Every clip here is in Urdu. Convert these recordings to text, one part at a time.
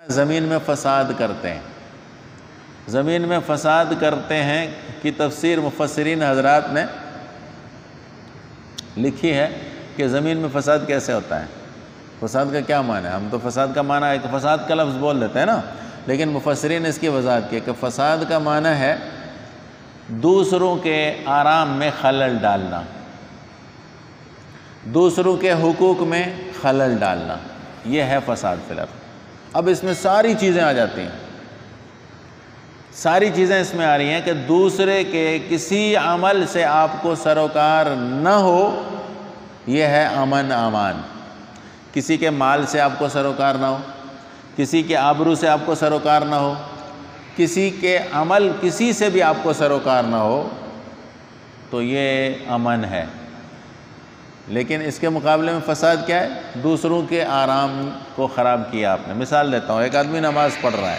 زمین میں فساد کرتے ہیں، زمین میں فساد کرتے ہیں کی تفسیر مفسرین حضرات نے لکھی ہے کہ زمین میں فساد کیسے ہوتا ہے، فساد کا کیا معنی ہے۔ ہم تو فساد کا معنی ہے کہ فساد کا لفظ بول دیتے ہیں نا، لیکن مفسرین نے اس کی وضاحت کی کہ فساد کا معنی ہے دوسروں کے آرام میں خلل ڈالنا، دوسروں کے حقوق میں خلل ڈالنا، یہ ہے فساد فی الارض۔ اب اس میں ساری چیزیں آ جاتی ہیں، ساری چیزیں اس میں آ رہی ہیں کہ دوسرے کے کسی عمل سے آپ کو سروکار نہ ہو، یہ ہے امن امان۔ کسی کے مال سے آپ کو سروکار نہ ہو، کسی کے آبرو سے آپ کو سروکار نہ ہو، کسی کے عمل کسی سے بھی آپ کو سروکار نہ ہو، تو یہ امن ہے۔ لیکن اس کے مقابلے میں فساد کیا ہے؟ دوسروں کے آرام کو خراب کیا آپ نے۔ مثال دیتا ہوں، ایک آدمی نماز پڑھ رہا ہے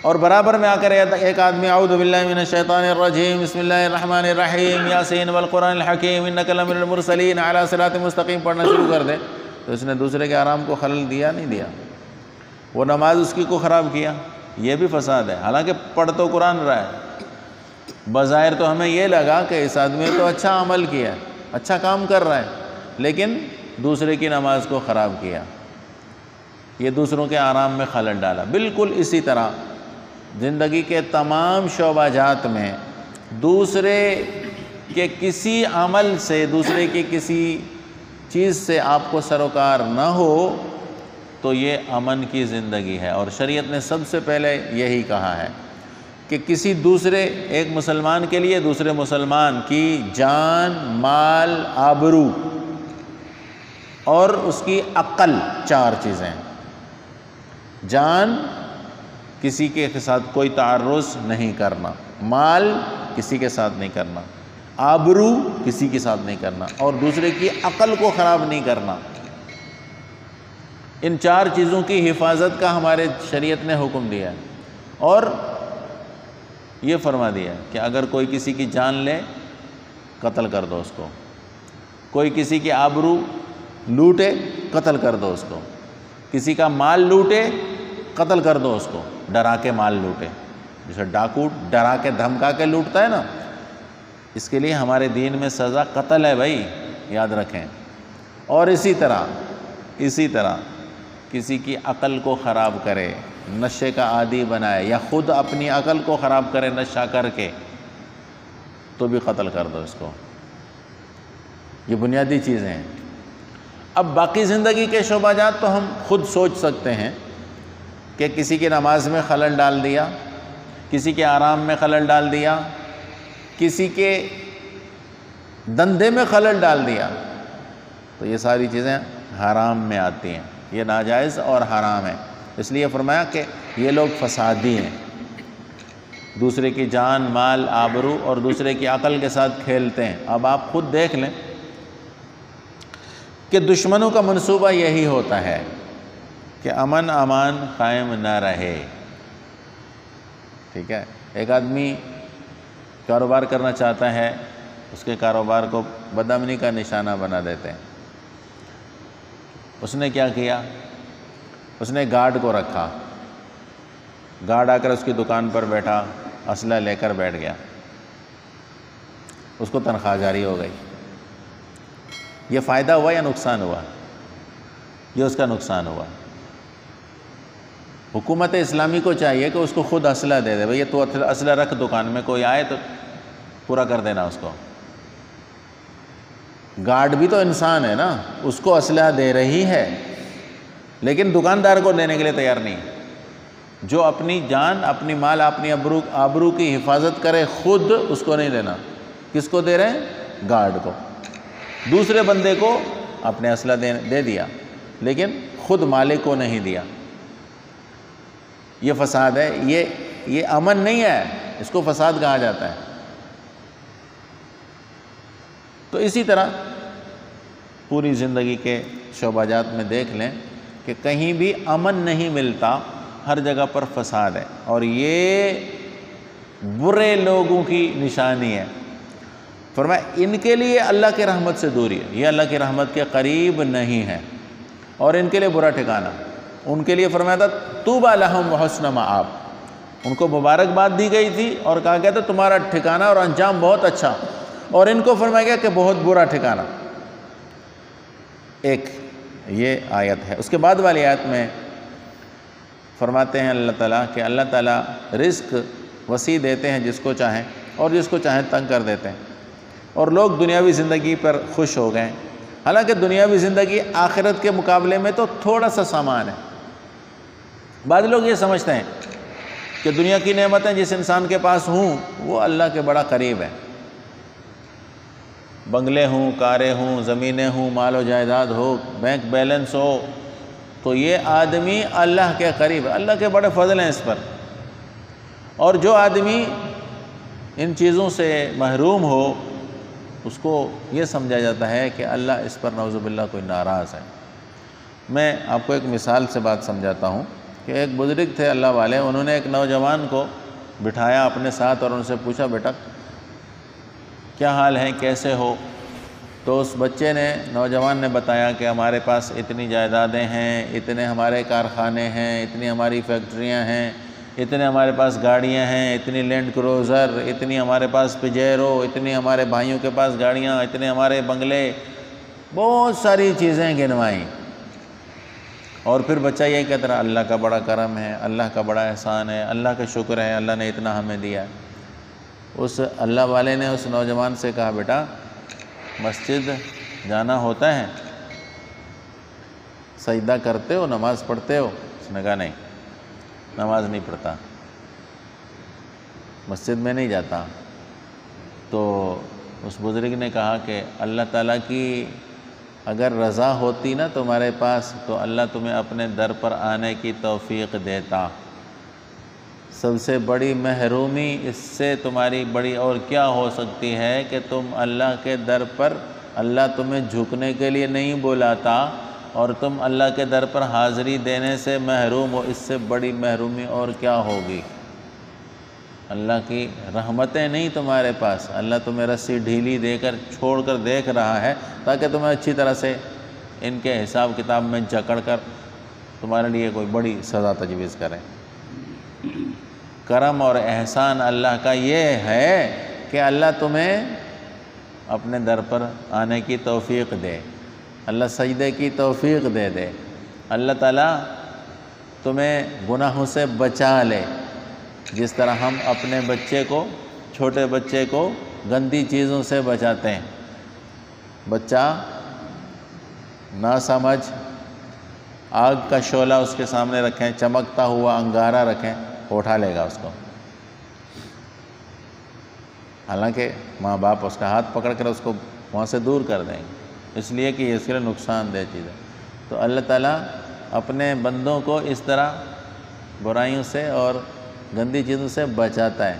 اور برابر میں آ کر ایک آدمی اعوذ باللہ من الشیطان الرجیم بسم اللہ الرحمن الرحیم یاسین والقرآن الحکیم انک لمن المرسلین علی صراط مستقیم پڑھنا شروع کر دے، تو اس نے دوسرے کے آرام کو خلل دیا نہیں دیا؟ وہ نماز اس کی کو خراب کیا، یہ بھی فساد ہے۔ حالانکہ پڑھ تو قرآن رہا ہے، بظاہر تو ہمیں یہ لگا کہ اس آدمی نے تو اچھا عمل کیا ہے، اچھا کام کر رہا ہے، لیکن دوسرے کی نماز کو خراب کیا، یہ دوسروں کے آرام میں خلل ڈالا۔ بالکل اسی طرح زندگی کے تمام شعبہ جات میں دوسرے کے کسی عمل سے، دوسرے کی کسی چیز سے آپ کو سروکار نہ ہو، تو یہ امن کی زندگی ہے۔ اور شریعت نے سب سے پہلے یہی کہا ہے کہ کسی دوسرے ایک مسلمان کے لیے دوسرے مسلمان کی جان، مال، آبرو اور اس کی عقل، چار چیزیں۔ جان، کسی کے ساتھ کوئی تعرض نہیں کرنا، مال کسی کے ساتھ نہیں کرنا، آبرو کسی کے ساتھ نہیں کرنا، اور دوسرے کی عقل کو خراب نہیں کرنا۔ ان چار چیزوں کی حفاظت کا ہمارے شریعت نے حکم دیا ہے، اور یہ فرما دیا ہے کہ اگر کوئی کسی کی جان لے قتل کر دو اس کو، کوئی کسی کی آبرو لوٹے قتل کر دو اس کو، کسی کا مال لوٹے قتل کر دو اس کو، ڈرا کے مال لوٹے، جیسے ڈاکو ڈرا کے دھمکا کے لوٹتا ہے نا، اس کے لیے ہمارے دین میں سزا قتل ہے بھائی، یاد رکھیں۔ اور اسی طرح کسی کی عقل کو خراب کرے، نشے کا عادی بنائے، یا خود اپنی عقل کو خراب کرے نشہ کر کے، تو بھی قتل کر دو اس کو۔ یہ بنیادی چیزیں ہیں۔ اب باقی زندگی کے شعبہ جات تو ہم خود سوچ سکتے ہیں کہ کسی کی نماز میں خلل ڈال دیا، کسی کے آرام میں خلل ڈال دیا، کسی کے دندے میں خلل ڈال دیا، تو یہ ساری چیزیں حرام میں آتی ہیں، یہ ناجائز اور حرام ہے۔ اس لیے فرمایا کہ یہ لوگ فسادی ہیں، دوسرے کی جان، مال، آبرو اور دوسرے کی عقل کے ساتھ کھیلتے ہیں۔ اب آپ خود دیکھ لیں کہ دشمنوں کا منصوبہ یہی ہوتا ہے کہ امن امان قائم نہ رہے، ٹھیک ہے۔ ایک آدمی کاروبار کرنا چاہتا ہے، اس کے کاروبار کو بدامنی کا نشانہ بنا دیتے ہیں۔ اس نے کیا کیا؟ اس نے گارڈ کو رکھا، گارڈ آ کر اس کی دکان پر بیٹھا، اسلحہ لے کر بیٹھ گیا، اس کو تنخواہ جاری ہو گئی۔ یہ فائدہ ہوا یا نقصان ہوا؟ یہ اس کا نقصان ہوا۔ حکومت اسلامی کو چاہیے کہ اس کو خود اسلحہ دے دے، بھئی یہ تو اسلحہ رکھ دکان میں، کوئی آئے تو پورا کر دینا اس کو۔ گارڈ بھی تو انسان ہے نا، اس کو اسلحہ دے رہی ہے، لیکن دکاندار کو دینے کے لیے تیار نہیں۔ جو اپنی جان، اپنی مال، اپنی آبرو کی حفاظت کرے خود، اس کو نہیں دینا۔ کس کو دے رہے ہیں؟ گارڈ کو۔ دوسرے بندے کو اپنے اسلحہ دے دیا، لیکن خود مالک کو نہیں دیا۔ یہ فساد ہے، یہ امن نہیں ہے، اس کو فساد کہا جاتا ہے۔ تو اسی طرح پوری زندگی کے شعبہ جات میں دیکھ لیں کہ کہیں بھی امن نہیں ملتا، ہر جگہ پر فساد ہے، اور یہ برے لوگوں کی نشانی ہے۔ فرمایا ان کے لیے اللہ کی رحمت سے دوری ہے، یہ اللہ کی رحمت کے قریب نہیں ہے، اور ان کے لیے برا ٹھکانہ۔ ان کے لیے فرمایا تھا طوبیٰ لہم وحسن مآب، ان کو مبارکباد دی گئی تھی اور کہا گیا تھا تمہارا ٹھکانہ اور انجام بہت اچھا، اور ان کو فرمایا گیا کہ بہت برا ٹھکانہ۔ ایک یہ آیت ہے۔ اس کے بعد والی آیت میں فرماتے ہیں اللہ تعالیٰ کہ اللہ تعالیٰ رزق وسیع دیتے ہیں جس کو چاہیں اور جس کو چاہیں تنگ کر دیتے ہیں، اور لوگ دنیاوی زندگی پر خوش ہو گئے، حالانکہ دنیاوی زندگی آخرت کے مقابلے میں تو تھوڑا سا سامان ہے۔ بعض لوگ یہ سمجھتے ہیں کہ دنیا کی نعمتیں جس انسان کے پاس ہوں وہ اللہ کے بڑا قریب ہے، بنگلے ہوں، کاریں ہوں، زمینیں ہوں، مال و جائیداد ہو، بینک بیلنس ہو، تو یہ آدمی اللہ کے قریب ہے، اللہ کے بڑے فضل ہیں اس پر۔ اور جو آدمی ان چیزوں سے محروم ہو اس کو یہ سمجھا جاتا ہے کہ اللہ اس پر نعوذ باللہ کوئی ناراض ہے۔ میں آپ کو ایک مثال سے بات سمجھاتا ہوں کہ ایک بزرگ تھے اللہ والے، انہوں نے ایک نوجوان کو بٹھایا اپنے ساتھ اور ان سے پوچھا بیٹا کیا حال ہے، کیسے ہو؟ تو اس بچے نے، نوجوان نے بتایا کہ ہمارے پاس اتنی جائیدادیں ہیں، اتنے ہمارے کارخانے ہیں، اتنی ہماری فیکٹریاں ہیں، اتنے ہمارے پاس گاڑیاں ہیں، اتنی لینڈ کروزر، اتنی ہمارے پاس پجیرو، اتنی ہمارے بھائیوں کے پاس گاڑیاں، اتنے ہمارے بنگلے، بہت ساری چیزیں گنوائیں۔ اور پھر بچہ یہ کہتا رہا اللہ کا بڑا کرم ہے، اللہ کا بڑا احسان ہے، اللہ کا شکر ہے، اللہ نے اتنا ہمیں دیا ہے۔ اس اللہ والے نے اس نوجوان سے کہا بیٹا مسجد جانا ہوتا ہے، سجدہ کرتے ہو، نماز پڑھتے ہو؟ اس نے کہا نہیں، نماز نہیں پڑھتا، مسجد میں نہیں جاتا۔ تو اس بزرگ نے کہا کہ اللہ تعالیٰ کی اگر رضا ہوتی نا تمہارے پاس تو اللہ تمہیں اپنے در پر آنے کی توفیق دیتا۔ سب سے بڑی محرومی اس سے تمہاری بڑی اور کیا ہو سکتی ہے کہ تم اللہ کے در پر، اللہ تمہیں جھکنے کے لیے نہیں بلاتا اور تم اللہ کے در پر حاضری دینے سے محروم ہو، اس سے بڑی محرومی اور کیا ہوگی؟ اللہ کی رحمتیں نہیں تمہارے پاس، اللہ تمہیں رسی ڈھیلی دے کر چھوڑ کر دیکھ رہا ہے تاکہ تمہیں اچھی طرح سے ان کے حساب کتاب میں جکڑ کر تمہارے لیے کوئی بڑی سزا تجویز کرے۔ کرم اور احسان اللہ کا یہ ہے کہ اللہ تمہیں اپنے در پر آنے کی توفیق دے، اللہ سجدے کی توفیق دے دے، اللہ تعالیٰ تمہیں گناہوں سے بچا لے، جس طرح ہم اپنے بچے کو، چھوٹے بچے کو گندی چیزوں سے بچاتے ہیں۔ بچہ نہ سمجھ، آگ کا شعلہ اس کے سامنے رکھیں، چمکتا ہوا انگارہ رکھیں، اٹھا لے گا اس کو، حالانکہ ماں باپ اس کا ہاتھ پکڑ کر اس کو وہاں سے دور کر دیں گے، اس لیے کہ یہ اس کے لیے نقصان دہ چیز ہے۔ تو اللہ تعالیٰ اپنے بندوں کو اس طرح برائیوں سے اور گندی چیزوں سے بچاتا ہے،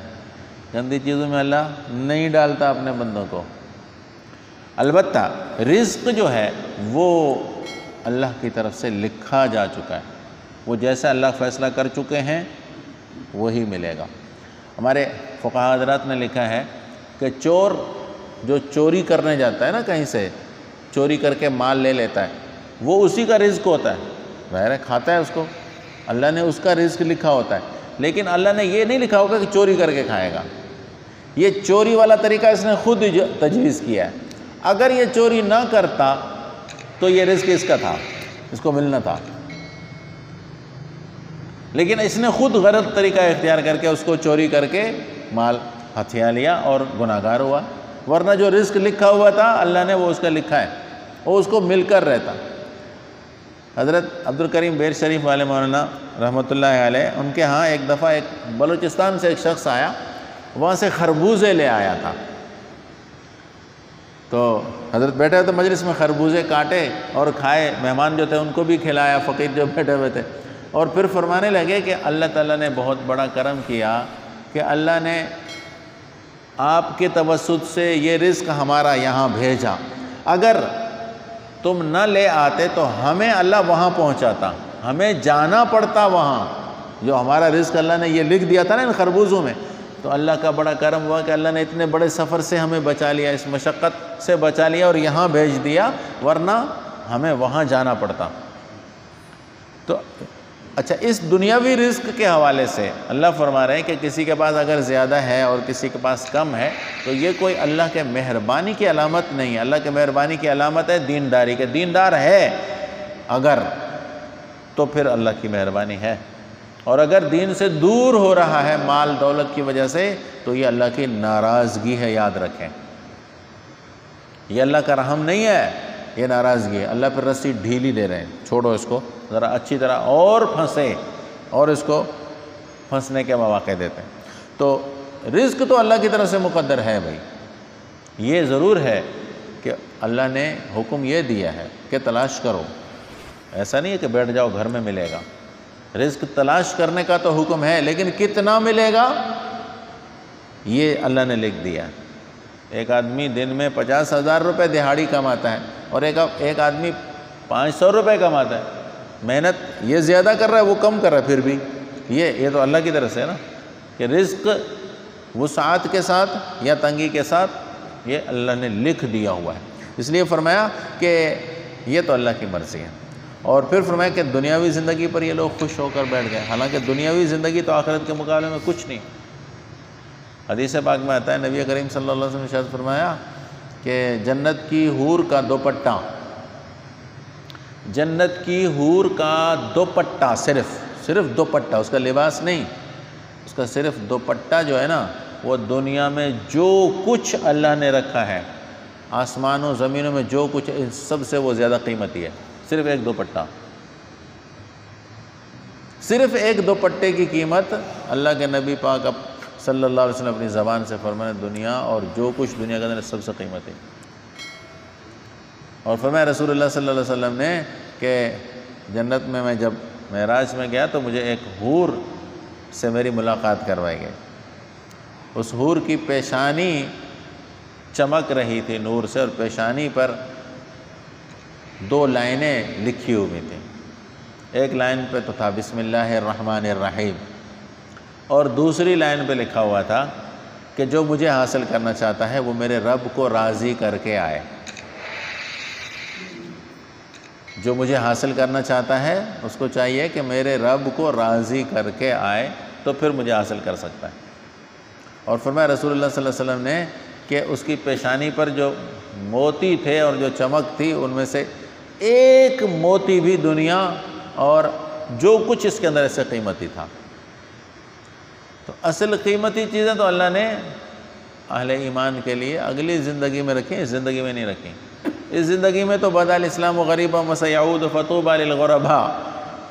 گندی چیزوں میں اللہ نہیں ڈالتا اپنے بندوں کو۔ البتہ رزق جو ہے وہ اللہ کی طرف سے لکھا جا چکا ہے، وہ جیسا اللہ فیصلہ کر چکے ہیں وہی ملے گا۔ ہمارے فقہاء حضرات نے لکھا ہے کہ چور جو چوری کرنے جاتا ہے نا، کہیں سے چوری کر کے مال لے لیتا ہے، وہ اسی کا رزق ہوتا ہے، ظاہر ہے کھاتا ہے اس کو، اللہ نے اس کا رزق لکھا ہوتا ہے، لیکن اللہ نے یہ نہیں لکھا ہوگا کہ چوری کر کے کھائے گا۔ یہ چوری والا طریقہ اس نے خود تجویز کیا ہے۔ اگر یہ چوری نہ کرتا تو یہ رزق اس کا تھا، اس کو ملنا تھا، لیکن اس نے خود غلط طریقہ اختیار کر کے اس کو چوری کر کے مال ہتھیا لیا اور گناہگار ہوا، ورنہ جو رزق لکھا ہوا تھا اللہ نے وہ اس کا لکھا ہے، وہ اس کو مل کر رہتا۔ حضرت عبد الکریم بیر شریف والے مولانا رحمۃ اللہ علیہ، ان کے ہاں ایک دفعہ ایک بلوچستان سے ایک شخص آیا، وہاں سے خربوزے لے آیا تھا، تو حضرت بیٹھے ہوئے تو مجلس میں خربوزے کاٹے اور کھائے، مہمان جو تھے ان کو بھی کھلایا، فقیر جو بیٹھے ہوئے تھے، اور پھر فرمانے لگے کہ اللہ تعالیٰ نے بہت بڑا کرم کیا کہ اللہ نے آپ کے توسط سے یہ رزق ہمارا یہاں بھیجا، اگر تم نہ لے آتے تو ہمیں اللہ وہاں پہنچاتا، ہمیں جانا پڑتا وہاں، جو ہمارا رزق اللہ نے یہ لکھ دیا تھا نا ان خربوزوں میں۔ تو اللہ کا بڑا کرم ہوا کہ اللہ نے اتنے بڑے سفر سے ہمیں بچا لیا، اس مشقت سے بچا لیا اور یہاں بھیج دیا، ورنہ ہمیں وہاں جانا پڑتا۔ تو اچھا، اس دنیاوی رزق کے حوالے سے اللہ فرما رہے ہیں کہ کسی کے پاس اگر زیادہ ہے اور کسی کے پاس کم ہے تو یہ کوئی اللہ کے مہربانی کی علامت نہیں ہے۔ اللہ کے مہربانی کی علامت ہے دینداری، کہ دیندار ہے اگر تو پھر اللہ کی مہربانی ہے، اور اگر دین سے دور ہو رہا ہے مال دولت کی وجہ سے تو یہ اللہ کی ناراضگی ہے، یاد رکھیں۔ یہ اللہ کا رحم نہیں ہے، یہ ناراضگی ہے۔ اللہ پھر رسی ڈھیلی دے رہے ہیں، چھوڑو اس کو ذرا اچھی طرح اور پھنسے، اور اس کو پھنسنے کے مواقع دیتے ہیں۔ تو رزق تو اللہ کی طرف سے مقدر ہے بھائی، یہ ضرور ہے کہ اللہ نے حکم یہ دیا ہے کہ تلاش کرو، ایسا نہیں ہے کہ بیٹھ جاؤ گھر میں ملے گا۔ رزق تلاش کرنے کا تو حکم ہے، لیکن کتنا ملے گا یہ اللہ نے لکھ دیا ہے۔ ایک آدمی دن میں 50,000 روپے دہاڑی کماتا ہے، اور ایک آدمی 500 روپے کماتا ہے۔ محنت یہ زیادہ کر رہا ہے، وہ کم کر رہا ہے، پھر بھی یہ تو اللہ کی طرف سے ہے نا، کہ رزق وسعت کے ساتھ یا تنگی کے ساتھ یہ اللہ نے لکھ دیا ہوا ہے۔ اس لیے فرمایا کہ یہ تو اللہ کی مرضی ہے، اور پھر فرمایا کہ دنیاوی زندگی پر یہ لوگ خوش ہو کر بیٹھ گئے، حالانکہ دنیاوی زندگی تو آخرت کے مقابلے میں کچھ نہیں۔ حدیث پاک میں آتا ہے، نبی کریم صلی اللہ علیہ وسلم نے ارشاد فرمایا کہ جنت کی حور کا دوپٹہ، جنت کی حور کا دوپٹہ، صرف دوپٹہ، اس کا لباس نہیں، اس کا صرف دوپٹہ جو ہے نا، وہ دنیا میں جو کچھ اللہ نے رکھا ہے، آسمانوں زمینوں میں جو کچھ، سب سے وہ زیادہ قیمتی ہے۔ صرف ایک دوپٹہ، صرف ایک دوپٹے کی قیمت اللہ کے نبی پاک صلی اللہ علیہ وسلم اپنی زبان سے فرمایا دنیا اور جو کچھ دنیا کے اندر سب سے قیمتی۔ اور فرمایا رسول اللہ صلی اللہ علیہ وسلم نے کہ جنت میں جب معراج میں گیا تو مجھے ایک حور سے میری ملاقات کروائی گئی۔ اس حور کی پیشانی چمک رہی تھی نور سے، اور پیشانی پر 2 لائنیں لکھی ہوئی تھیں۔ ایک لائن پہ تو تھا بسم اللہ الرحمن الرحیم، اور دوسری لائن پہ لکھا ہوا تھا کہ جو مجھے حاصل کرنا چاہتا ہے وہ میرے رب کو راضی کر کے آئے۔ جو مجھے حاصل کرنا چاہتا ہے اس کو چاہیے کہ میرے رب کو راضی کر کے آئے تو پھر مجھے حاصل کر سکتا ہے۔ اور فرمایا رسول اللہ صلی اللہ علیہ وسلم نے کہ اس کی پیشانی پر جو موتی تھے اور جو چمک تھی، ان میں سے ایک موتی بھی دنیا اور جو کچھ اس کے اندر ایسے قیمتی تھا۔ تو اصل قیمتی چیزیں تو اللہ نے اہل ایمان کے لیے اگلی زندگی میں رکھی، اس زندگی میں نہیں رکھی۔ اس زندگی میں تو بدا الاسلام غریبا وسیعود فطوبى للغرباء،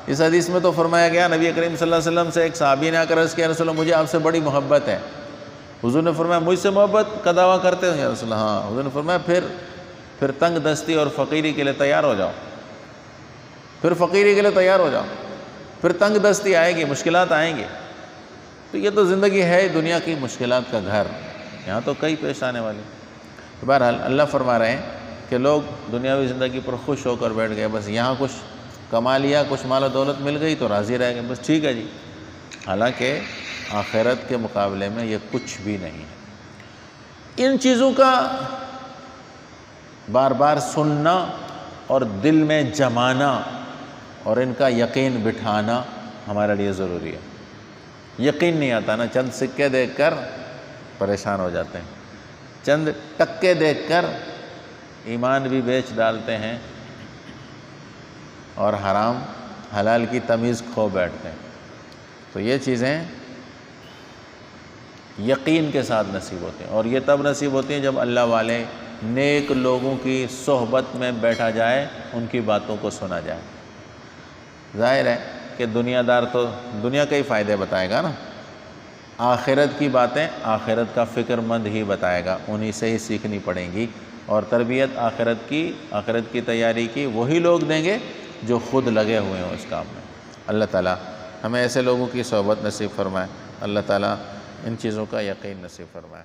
اس حدیث میں تو فرمایا گیا، نبی کریم صلی اللہ علیہ وسلم سے ایک صحابی نے آ کر عرض کیا رسول اللہ مجھے آپ سے بڑی محبت ہے۔ حضور نے فرمایا مجھ سے محبت کا دعویٰ کرتے ہو یا رسول اللہ؟ ہاں۔ حضور نے فرمایا پھر تنگ دستی اور فقیری کے لیے تیار ہو جاؤ، پھر فقیری کے لیے تیار ہو جاؤ، پھر تنگ دستی آئے گی، مشکلات آئیں گی۔ تو یہ تو زندگی ہے دنیا کی مشکلات کا گھر، یہاں تو کئی پیش آنے والی۔ بہرحال اللہ فرما رہے ہیں کہ لوگ دنیاوی زندگی پر خوش ہو کر بیٹھ گئے، بس یہاں کچھ کما لیا، کچھ مال و دولت مل گئی تو راضی رہ گئے، بس ٹھیک ہے جی۔ حالانکہ آخرت کے مقابلے میں یہ کچھ بھی نہیں ہے۔ ان چیزوں کا بار بار سننا اور دل میں جمانا اور ان کا یقین بٹھانا ہمارے لیے ضروری ہے۔ یقین نہیں آتا نا، چند سکے دیکھ کر پریشان ہو جاتے ہیں، چند ٹکے دیکھ کر ایمان بھی بیچ ڈالتے ہیں اور حرام حلال کی تمیز کھو بیٹھتے ہیں۔ تو یہ چیزیں یقین کے ساتھ نصیب ہوتے ہیں، اور یہ تب نصیب ہوتی ہیں جب اللہ والے نیک لوگوں کی صحبت میں بیٹھا جائے، ان کی باتوں کو سنا جائے۔ ظاہر ہے کہ دنیا دار تو دنیا کے ہی فائدے بتائے گا نا، آخرت کی باتیں آخرت کا فکر مند ہی بتائے گا، انہی سے ہی سیکھنی پڑیں گی، اور تربیت آخرت کی تیاری کی وہی لوگ دیں گے جو خود لگے ہوئے ہوں اس کام میں۔ اللہ تعالیٰ ہمیں ایسے لوگوں کی صحبت نصیب فرمائے، اللہ تعالیٰ ان چیزوں کا یقین نصیب فرمائے۔